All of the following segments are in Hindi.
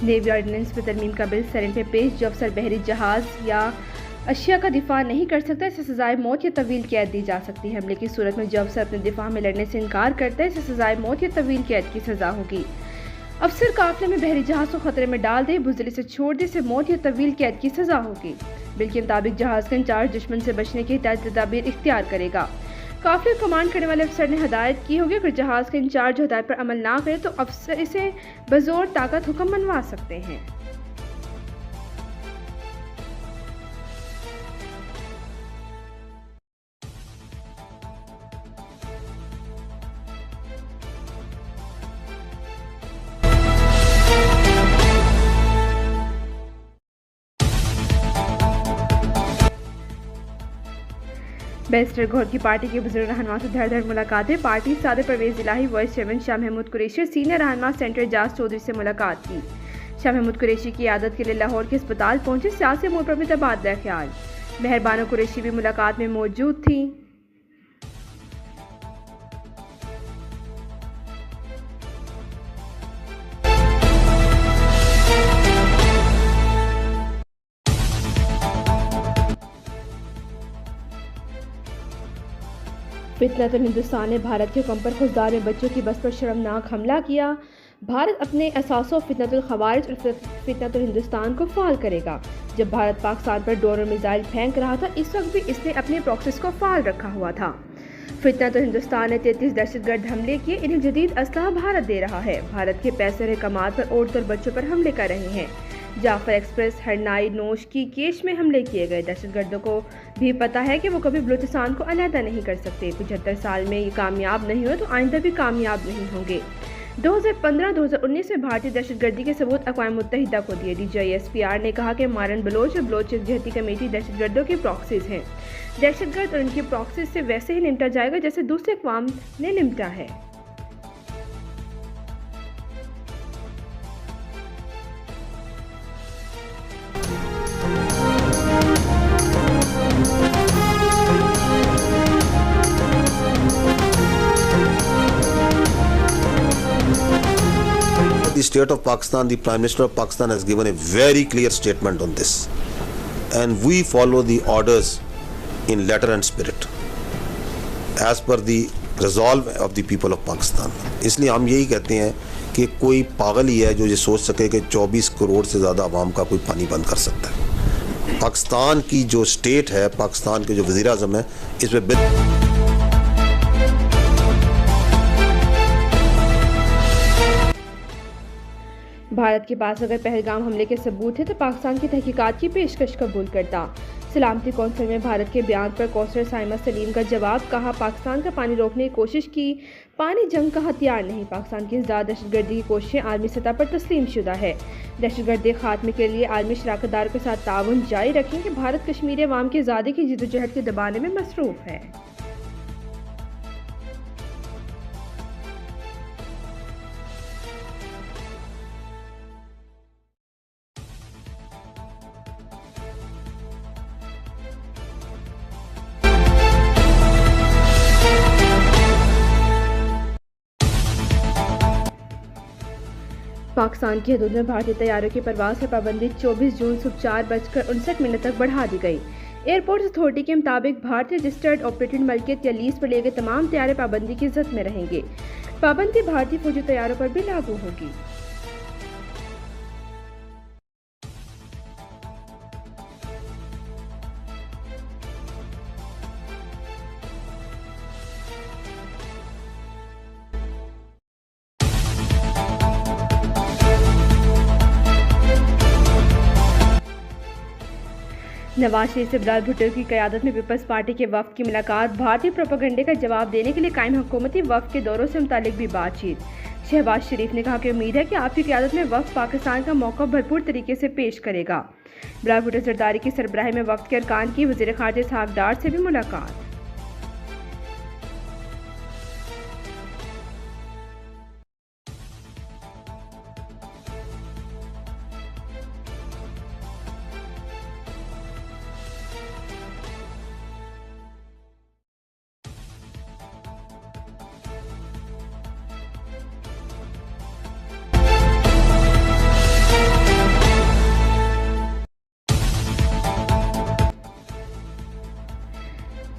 नेवी ऑर्डिनेंस पर तरमीम का बिल सेनेट में पेश। जो अफसर बहरी जहाज या अशिया का दिफा नहीं कर सकता, इसे सजाए मौत या तवील कैद दी जा सकती है। हमले की सूरत में जो अफसर अपने दिफा में लड़ने से इनकार करता है, इसे सजाए मौत या तवील कैद की सजा होगी। अफसर काफिले में बहरी जहाज को खतरे में डाल दे, बुजदली से छोड़ दे, इसे मौत या तवील कैद की सजा होगी। बिल के मुताबिक जहाज का इंचार्ज दुश्मन से बचने की हिदायत तदाबीर इख्तियार करेगा। काफिले कमांड करने वाले अफसर ने हदायत की होगी, अगर जहाज का इंचार्ज हदायत पर अमल ना करे तो अफसर इसे बजोर ताकत हुक्म मनवा सकते हैं। बैरिस्टर गौहर की पार्टी के बुजुर्ग रहनुमा से धड़ धड़ मुलाकातें। पार्टी सदर परवेज इलाही, वाइस चेयरमैन शाह महमूद कुरैशी और सीनियर रहनुमा सेंटर एजाज चौधरी से मुलाकात की। शाह महमूद कुरैशी की आदत के लिए लाहौर के अस्पताल पहुंचे। सियासी अमूर पर भी तबादला ख्याल। मेहरबानो कुरैशी भी मुलाकात में मौजूद थी। फितनतुल हिंदुस्तान ने भारत के हुक्म पर खुजदार में बच्चों की बस पर शर्मनाक हमला किया। भारत अपने असासों फितनतुल खवारिज और फितनतुल हिंदुस्तान को फाल करेगा। जब भारत पाकिस्तान पर ड्रोन और मिसाइल फेंक रहा था, इस वक्त भी इसने अपने प्रॉक्सिस को फाल रखा हुआ था। फितनतुल हिंदुस्तान ने 33 दहशतगर्द हमले किए। इन्हें जदीद असलहा भारत दे रहा है। भारत के पैसे और अहकामात पर औरतों और बच्चों पर हमले कर रहे हैं। जाफर एक्सप्रेस, हरनाई, नोश की केश में हमले किए गए। दहशतगर्दों को भी पता है कि वो कभी बलूचिस्तान को अलहदा नहीं कर सकते। 75 साल में ये कामयाब नहीं हुए तो आइंदा भी कामयाब नहीं होंगे। 2015-2019 में भारतीय दहशतगर्दी के सबूत अक़वाम मुत्तहिदा को दिए। DGISPR ने कहा कि मारन बलोच और बलोच यकजहती कमेटी दहशतगर्दों के प्रॉक्सीज हैं। दहशतगर्द और उनके प्रॉक्सीज से वैसे ही निपटा जाएगा जैसे दूसरे अक़वाम ने निपटा है। The state of Pakistan, the Prime Minister of Pakistan has given a very clear statement on this, and we follow the orders in letter and spirit as per the resolve of the people of Pakistan. इसलिए हम यही कहते हैं कि कोई पागल ही है जो ये सोच सके कि 24 करोड़ से ज़्यादा आवाम का कोई पानी बंद कर सकता है। पाकिस्तान की जो स्टेट है, पाकिस्तान के जो वज़ीर आज़म है, इसमें भारत के पास अगर पहलगाम हमले के सबूत है तो पाकिस्तान की तहकीकात की पेशकश कबूल करता। सलामती कौंसिल में भारत के बयान पर कौंसलर साइमा सलीम का जवाब। कहा, पाकिस्तान का पानी रोकने की कोशिश की, पानी जंग का हथियार नहीं। पाकिस्तान की इज़दाद दहशतगर्दी की कोशिशें आलमी सतह पर तस्लीम शुदा है। दहशतगर्दी खात्मे के लिए आलमी शराकतदारों के साथ ताउन जारी रखें कि भारत कश्मीरी अवाम की आज़ादी की जिद्दोजहद के दबाने में मसरूफ़ है। पाकिस्तान की हदूद में भारतीय तैयारों की परवाज पर पाबंदी 24 जून सुबह 4:59 तक बढ़ा दी गई। एयरपोर्ट अथॉरिटी के मुताबिक भारतीय रजिस्टर्ड ऑपरेटेड मलकियत या लीज पर लिए गए तमाम तैयारे पाबंदी की जद में रहेंगे। पाबंदी भारतीय फौजी तैयारों पर भी लागू होगी। नवाज शरीफ से बिलाल भुट्टो की क़यादत में पीपल्स पार्टी के वफ़द की मुलाकात। भारतीय प्रोपेगेंडे का जवाब देने के लिए कायम हुकूमती वफ़द के दौरों से मुतालिक भी बातचीत। शहबाज शरीफ ने कहा कि उम्मीद है कि आपकी क़यादत में वफ़द पाकिस्तान का मौक़िफ़ भरपूर तरीके से पेश करेगा। बिलाल भुट्टो जरदारी की सरबराही में वफ़द के अरकान की वज़ीर ख़ारिजा इसहाक़ डार से भी मुलाकात।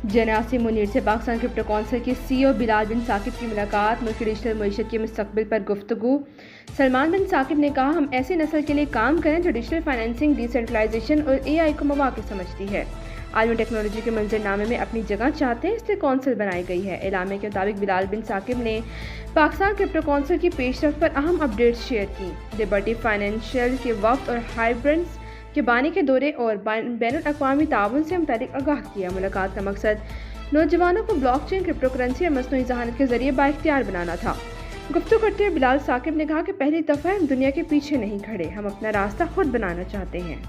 जनासी मुनीर से पाकिस्तान क्रिप्टो कौंसिल के CEO बिलाल बिन साकिब की मुलाकात, मुल्क की डिजिटल मईशत के मुस्तकबिल पर गुफ्तगू। सलमान बिन साकिब ने कहा, हम ऐसी नस्ल के लिए काम करें जो डिजिटल फाइनेंसिंग, डिसेंट्रलाइजेशन और AI को मौके समझती है। आलमी टेक्नोलॉजी के मंजरनामे में अपनी जगह चाहते हैं, इसलिए कौंसिल बनाई गई है। एलामे के मुताबिक बिलाल बिन साकिब ने पाकिस्तान क्रिप्टो कौंसिल की पेशरफ पर अहम अपडेट्स शेयर की। लिबर्टी फाइनेंशियल के वफ्द और हाइब्रेंड्स के बानी के दौरे और बैनुल-अक़वामी ताउन से मुतालिक आगाह किया। मुलाकात का मकसद नौजवानों को ब्लॉकचेन, क्रिप्टो करेंसी और मसनूई ज़हानत के जरिए बाइख्तियार बनाना था। गुफ्तगू करते हुए बिलाल साकिब ने कहा कि पहली दफ़ा हम दुनिया के पीछे नहीं खड़े, हम अपना रास्ता खुद बनाना चाहते हैं।